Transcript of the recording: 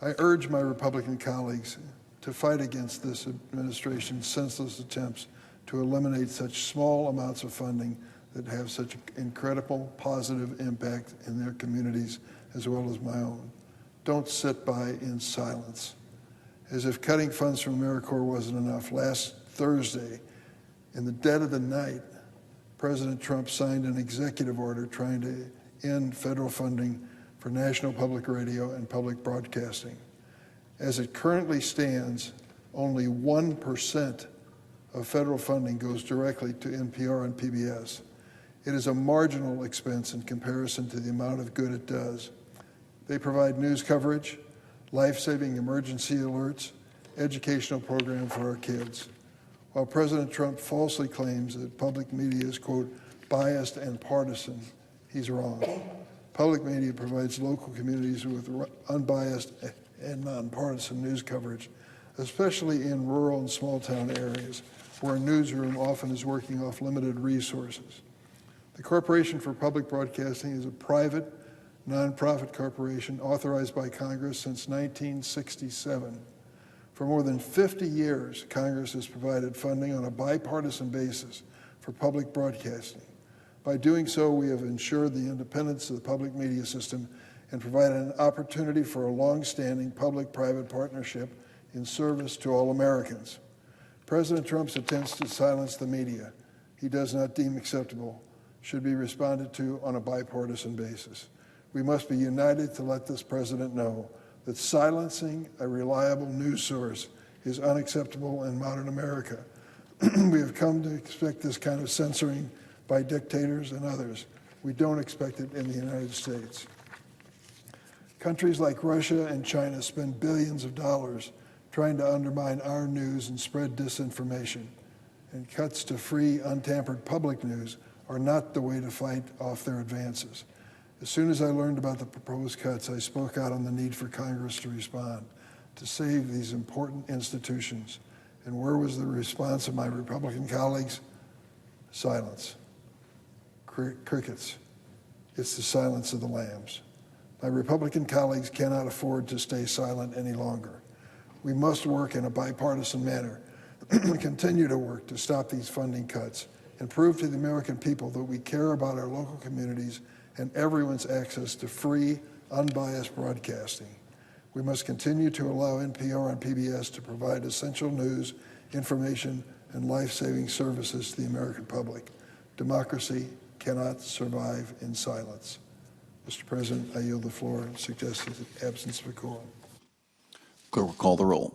I urge my Republican colleagues to fight against this administration's senseless attempts to eliminate such small amounts of funding that have such incredible positive impact in their communities as well as my own. Don't sit by in silence. As if cutting funds from AmeriCorps wasn't enough, last Thursday, in the dead of the night, President Trump signed an executive order trying to end federal funding for national public radio and public broadcasting. As it currently stands, only 1% of federal funding goes directly to NPR and PBS. It is a marginal expense in comparison to the amount of good it does. They provide news coverage, life-saving emergency alerts, educational programs for our kids. While President Trump falsely claims that public media is, quote, biased and partisan, he's wrong. Public media provides local communities with unbiased and nonpartisan news coverage, especially in rural and small-town areas where a newsroom often is working off limited resources. The Corporation for Public Broadcasting is a private, nonprofit corporation authorized by Congress since 1967. For more than 50 years, Congress has provided funding on a bipartisan basis for public broadcasting. By doing so, we have ensured the independence of the public media system and provided an opportunity for a long-standing public-private partnership in service to all Americans. President Trump's attempts to silence the media he does not deem acceptable should be responded to on a bipartisan basis. We must be united to let this president know that silencing a reliable news source is unacceptable in modern America. We have come to expect this kind of censoring by dictators and others. We don't expect it in the United States. Countries like Russia and China spend billions of dollars trying to undermine our news and spread disinformation. And cuts to free, untampered public news are not the way to fight off their advances. As soon as I learned about the proposed cuts, I spoke out on the need for Congress to respond, to save these important institutions. And where was the response of my Republican colleagues? Silence. Crickets. It's the silence of the lambs. My Republican colleagues cannot afford to stay silent any longer. We must work in a bipartisan manner, continue to work to stop these funding cuts, and prove to the American people that we care about our local communities and everyone's access to free, unbiased broadcasting. We must continue to allow NPR and PBS to provide essential news, information, and life-saving services to the American public. Democracy cannot survive in silence. Mr. President, I yield the floor and suggest the absence of a quorum. Clerk will call the roll.